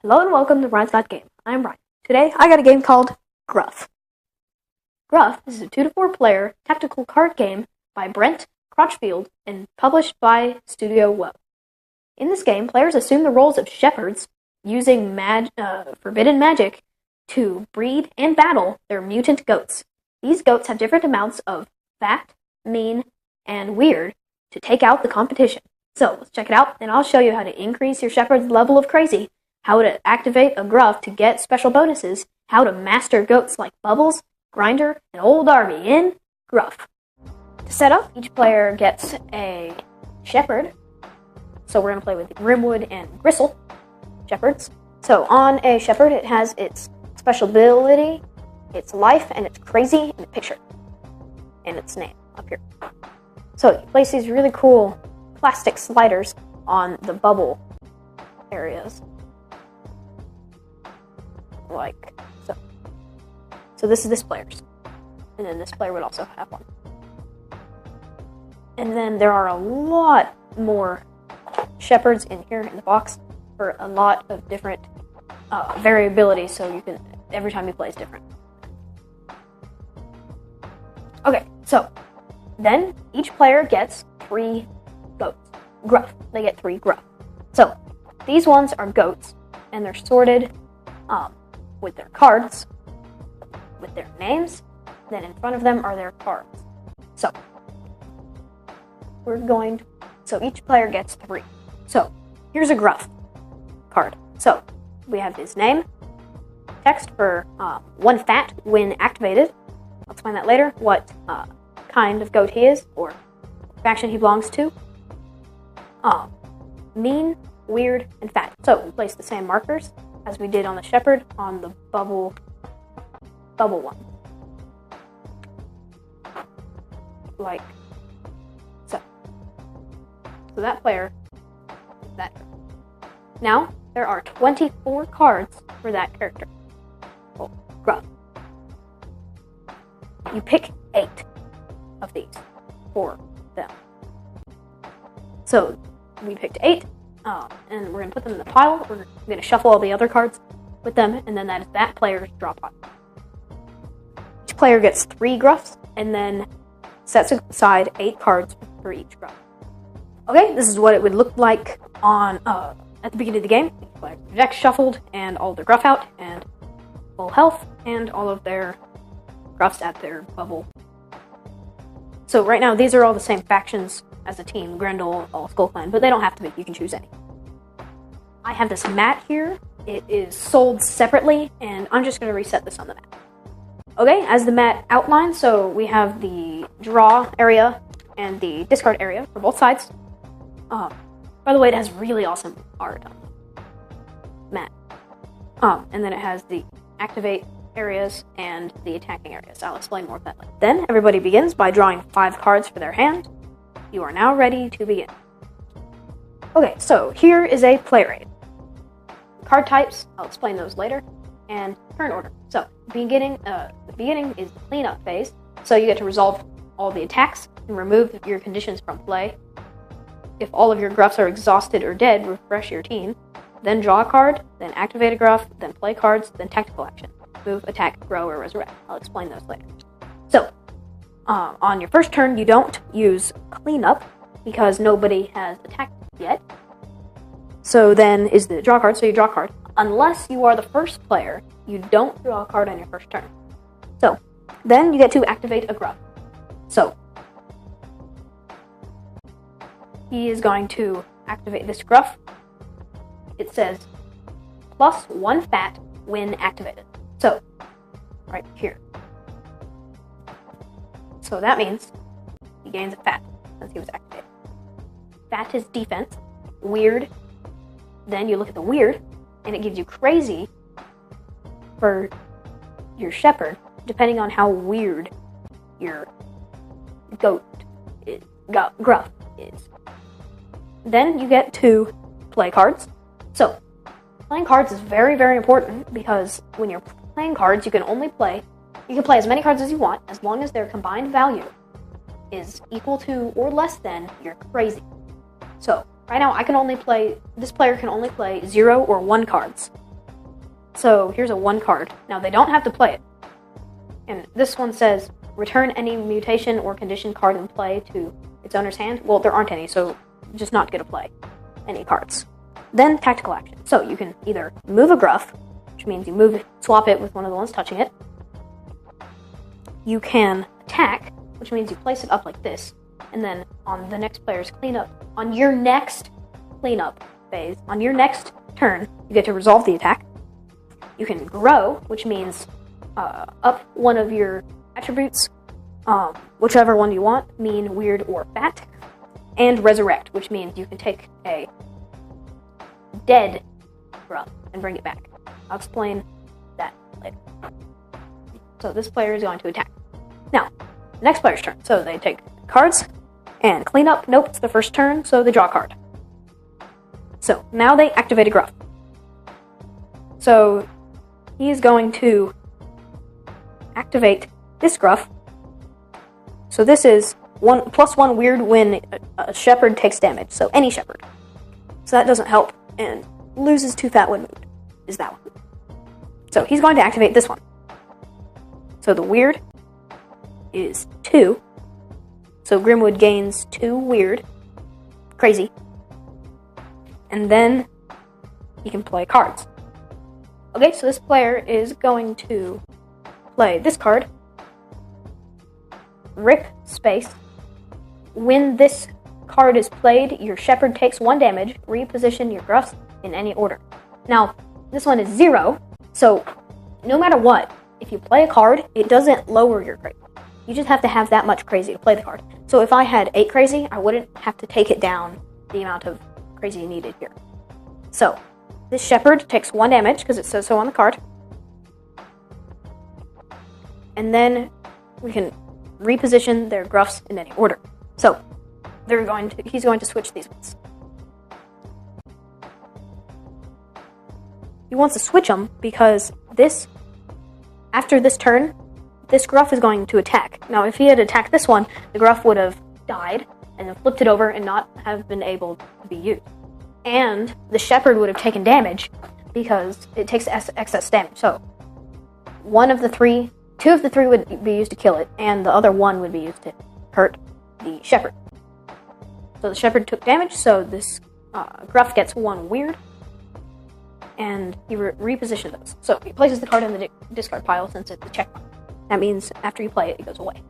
Hello and welcome to Ryan's Got Game. I'm Ryan. Today I got a game called Gruff. Gruff is a 2 to 4 player tactical card game by Brent Crotchfield and published by Studio Woe. In this game, players assume the roles of shepherds using forbidden magic to breed and battle their mutant goats. These goats have different amounts of fat, mean, and weird to take out the competition. So let's check it out, and I'll show you how to increase your shepherd's level of crazy, how to activate a Gruff to get special bonuses, how to master goats like Bubbles, Grinder, and Old Darby in Gruff. To set up, each player gets a shepherd. So we're going to play with Grimwood and Gristle shepherds. So on a shepherd, it has its special ability, its life, and its crazy, and a picture, and its name up here. So you place these really cool plastic sliders on the bubble areas. Like so. So this is this player's. And then this player would also have one. And then there are a lot more shepherds in here in the box for a lot of different variability, so you can, every time you play is different. Okay, so then each player gets 3 goats. Gruff. They get 3 Gruff. So these ones are goats, and they're sorted with their cards, with their names. Then in front of them are their cards. So so each player gets 3. So here's a Gruff card. So we have his name, text for 1 fat when activated. I'll explain that later, what kind of goat he is, or faction he belongs to. Mean, weird, and fat. So we place the same markers as we did on the shepherd on the bubble one. Like so. So that player is that. Now, there are 24 cards for that character. Oh, Gruff. You pick 8 of these for them. So, we picked 8, and we're going to put them in the pile. We're going to shuffle all the other cards with them, and then that is that player's draw pot. Each player gets 3 Gruffs, and then sets aside 8 cards for each Gruff. Okay, this is what it would look like on at the beginning of the game. Their deck shuffled, and all their Gruff out, and full health, and all of their Gruffs at their bubble. So right now, these are all the same factions as a team, Grendel, all Skull Clan, but they don't have to be. You can choose any. I have this mat here. It is sold separately, and I'm just going to reset this on the mat. Okay, as the mat outlines, so we have the draw area and the discard area for both sides. By the way, it has really awesome art on the mat. And then it has the activate areas and the attacking areas. I'll explain more of that later. Then everybody begins by drawing 5 cards for their hand. You are now ready to begin. Okay, so here is a play rate. Card types, I'll explain those later, and turn order. So the beginning is the cleanup phase. So you get to resolve all the attacks and remove your conditions from play. If all of your Gruffs are exhausted or dead, refresh your team. Then draw a card, then activate a Gruff, then play cards, then tactical action. Move, attack, grow, or resurrect. I'll explain those later. So, on your first turn, you don't use cleanup because nobody has attacked yet. So then is the draw card, so you draw a card. Unless you are the first player, you don't draw a card on your first turn. So, then you get to activate a Gruff. So, he is going to activate this Gruff. It says plus 1 fat when activated. So, right here. So that means he gains a fat since he was activated. Fat is defense. Weird. Then you look at the weird, and it gives you crazy for your shepherd, depending on how weird your goat is, Gruff is. Then you get to play cards. So, playing cards is very, very important because when you're playing cards, you can play as many cards as you want as long as their combined value is equal to or less than your crazy. So, right now this player can only play 0 or 1 cards. So here's a 1 card. Now they don't have to play it. And this one says, return any mutation or condition card in play to its owner's hand. Well, there aren't any, so just not get to play any cards. Then tactical action. So you can either move a Gruff, which means you swap it with one of the ones touching it. You can attack, which means you place it up like this, and then on the next player's cleanup, on your next cleanup phase, on your next turn, you get to resolve the attack. You can grow, which means up one of your attributes, whichever one you want, mean, weird, or fat. And resurrect, which means you can take a dead Gruff and bring it back. I'll explain that later. So this player is going to attack. Now, the next player's turn. So they take cards and clean up. Nope, it's the first turn, so they draw a card. So now they activate a Gruff. So he's going to activate this Gruff. So this is +1 weird when a shepherd takes damage. So any shepherd. So that doesn't help, and loses 2 fat when moved. Is that one. So he's going to activate this one. So the weird is 2. So Grimwood gains 2 weird. Crazy. And then he can play cards. Okay, so this player is going to play this card. Rip space. When this card is played, your shepherd takes 1 damage. Reposition your Gruffs in any order. Now, this one is 0, so no matter what, if you play a card, it doesn't lower your crazy. You just have to have that much crazy to play the card. So if I had 8 crazy, I wouldn't have to take it down the amount of crazy needed here. So, this shepherd takes 1 damage, because it says so on the card. And then we can reposition their Gruffs in any order. So, he's going to switch these ones. He wants to switch them because after this turn, this Gruff is going to attack. Now, if he had attacked this one, the Gruff would have died and then flipped it over and not have been able to be used. And the shepherd would have taken damage because it takes excess damage. So, 2 of the 3 would be used to kill it, and the other 1 would be used to hurt the shepherd. So the shepherd took damage, so this Gruff gets 1 weird, and he repositioned those. So he places the card in the discard pile since it's a check mark. That means after you play it, it goes away.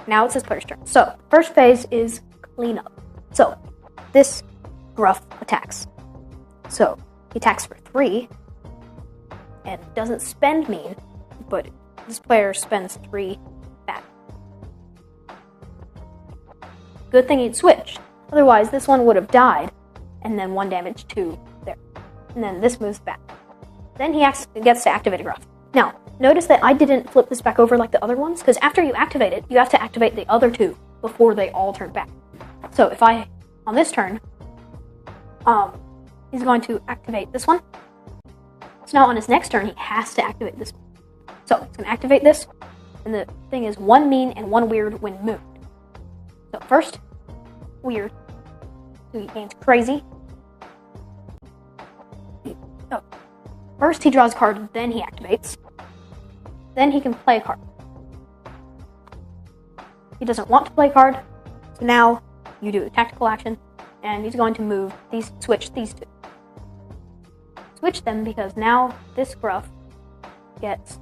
Now it's this player's turn. So first phase is cleanup. So this Gruff attacks. So he attacks for 3, and doesn't spend mean, but this player spends 3 fat. Good thing he'd switched. Otherwise, this one would have died, and then 1 damage to there. And then this moves back. Then he gets to activate a Gruff. Now, notice that I didn't flip this back over like the other ones, because after you activate it, you have to activate the other 2 before they all turn back. So if on this turn, he's going to activate this one. So now on his next turn, he has to activate this one. So he's going to activate this, and the thing is 1 mean and 1 weird when moved. So first, weird. So he gains crazy. First he draws a card, then he activates. Then he can play a card. He doesn't want to play a card, so now you do a tactical action, and he's going to switch these 2. Switch them because now this Gruff gets...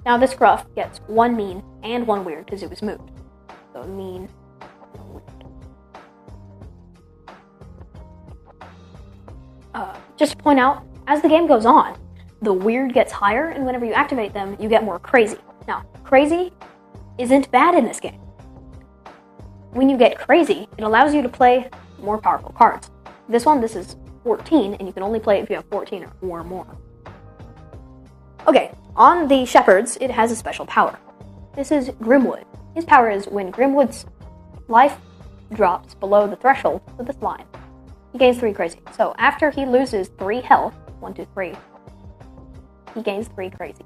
Now this Gruff gets 1 mean and 1 weird because it was moved. So mean and weird. Just to point out, as the game goes on, the weird gets higher, and whenever you activate them, you get more crazy. Now, crazy isn't bad in this game. When you get crazy, it allows you to play more powerful cards. This is 14, and you can only play it if you have 14 or more. Okay, on the shepherds, it has a special power. This is Grimwood. His power is when Grimwood's life drops below the threshold of this line, he gains 3 crazy. So after he loses 3 health, 1, 2, 3, he gains 3 crazy.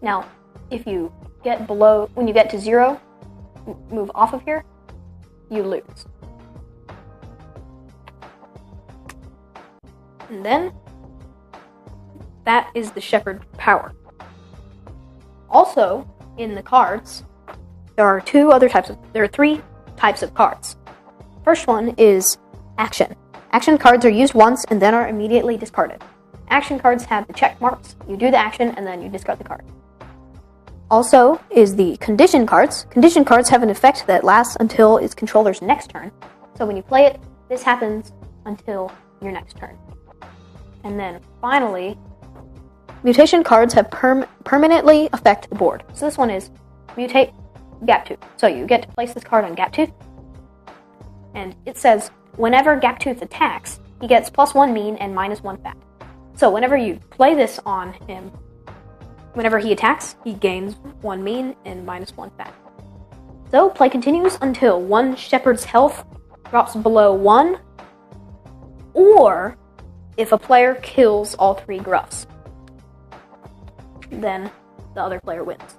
Now, if you get when you get to 0, move off of here, you lose. And then that is the Shepherd power. Also, in the cards, there are three types of cards. First one is action. Action cards are used once and then are immediately discarded. Action cards have the check marks. You do the action and then you discard the card. Also is the condition cards. Condition cards have an effect that lasts until its controller's next turn. So when you play it, this happens until your next turn. And then finally, mutation cards have permanently affect the board. So this one is mutate Gaptooth. So you get to place this card on Gaptooth. And it says, whenever Gaptooth attacks, he gets +1 mean and -1 fat. So whenever you play this on him, whenever he attacks, he gains 1 mean and -1 fat. So play continues until one Shepherd's health drops below 1, or if a player kills all 3 Gruffs, then the other player wins.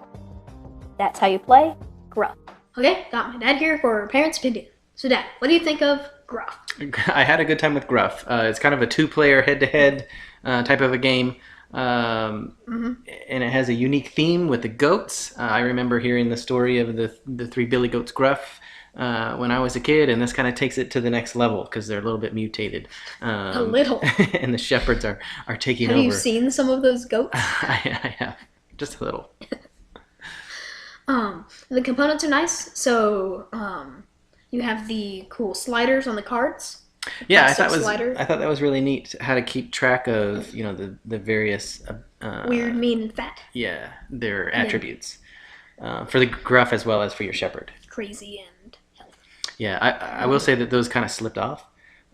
That's how you play Gruff. Okay, got my dad here for parents' opinion. So Dad, what do you think of Gruff? I had a good time with Gruff. It's kind of a 2-player head-to-head type of a game. And it has a unique theme with the goats. I remember hearing the story of the 3 billy goats Gruff when I was a kid, and this kind of takes it to the next level because they're a little bit mutated. A little. And the shepherds are taking over. Have you seen some of those goats? I have. Just a little. The components are nice. So you have the cool sliders on the cards. Yeah, I thought that was really neat how to keep track of the various weird, mean, and fat. Yeah, their attributes for the Gruff as well as for your shepherd. Crazy and health. Yeah, I will say that those kind of slipped off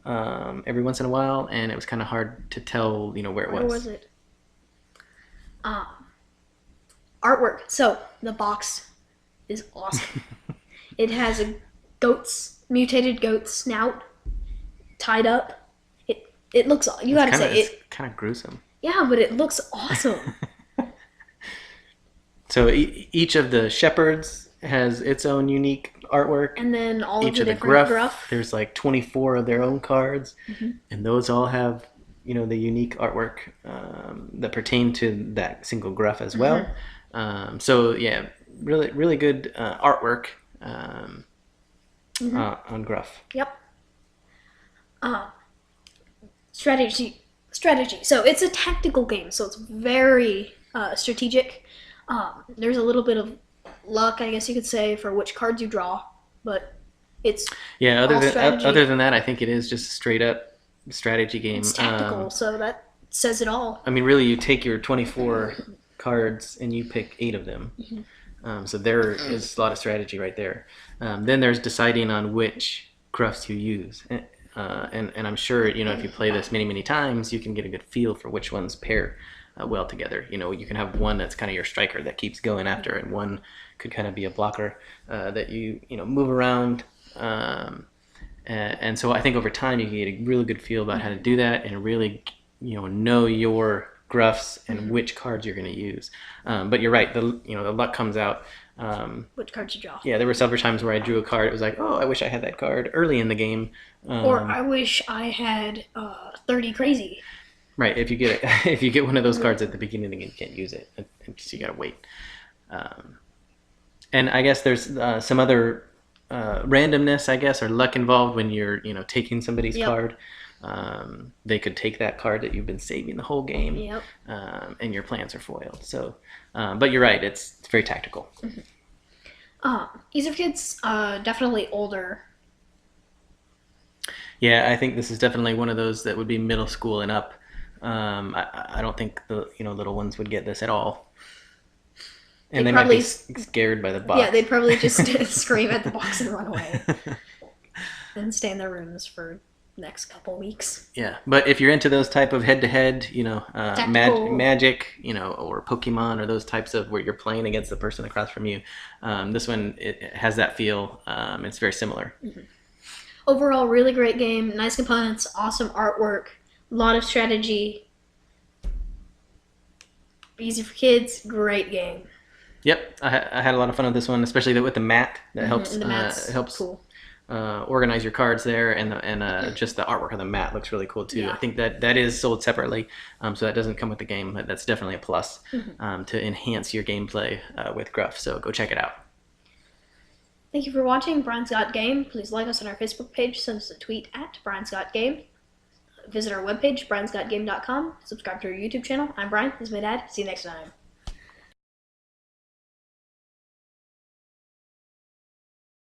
every once in a while, and it was kind of hard to tell where it was. Where was it? Artwork. So the box is awesome. It has a mutated goat snout tied up. It looks. You gotta say it's kind of gruesome. Yeah, but it looks awesome. So each of the shepherds has its own unique artwork, and then each of the different Gruff. There's like 24 of their own cards, and those all have the unique artwork that pertain to that single Gruff as well. So yeah, really good artwork on Gruff. Yep. Strategy. So it's a tactical game, so it's very strategic. There's a little bit of luck, I guess you could say, for which cards you draw, but it's other than that, I think it is just a straight up strategy game. It's tactical, so that says it all. I mean, really, you take your 24 cards and you pick 8 of them. So there is a lot of strategy right there. Then there's deciding on which Gruffs you use. And I'm sure, if you play this many times, you can get a good feel for which ones pair well together. You can have one that's kind of your striker that keeps going after, and one could kind of be a blocker that you move around. And so I think over time you can get a really good feel about how to do that and really, know your Gruffs and which cards you're going to use. But you're right, the luck comes out. Which cards you draw. Yeah, there were several times where I drew a card. It was like, oh, I wish I had that card early in the game. Or I wish I had 30 crazy. Right. If you get one of those cards at the beginning of the game, you can't use it. You gotta wait. And I guess there's some other randomness, I guess, or luck involved when you're taking somebody's card. They could take that card that you've been saving the whole game, and your plans are foiled. So, but you're right, it's very tactical. Easier for kids, definitely older. Yeah, I think this is definitely one of those that would be middle school and up. I don't think the little ones would get this at all. And they might be scared by the box. Yeah, they'd probably just scream at the box and run away, and stay in their rooms for next couple weeks. Yeah, but if you're into those type of head-to-head, magic, or Pokemon, or those types of where you're playing against the person across from you, this one it has that feel. It's very similar. Overall, really great game. Nice components, awesome artwork, a lot of strategy. Easy for kids. Great game. Yep, I had a lot of fun with this one, especially with the mat. That helps. And the mat's helps cool. organize your cards there, and just the artwork on the mat looks really cool too. Yeah. I think that is sold separately, so that doesn't come with the game, but that's definitely a plus to enhance your gameplay with Gruff. So go check it out. Thank you for watching Brian's Got Game. Please like us on our Facebook page, send us a tweet at Brian's Got Game. Visit our webpage, briansgotgame.com. Subscribe to our YouTube channel. I'm Brian. This is my dad. See you next time.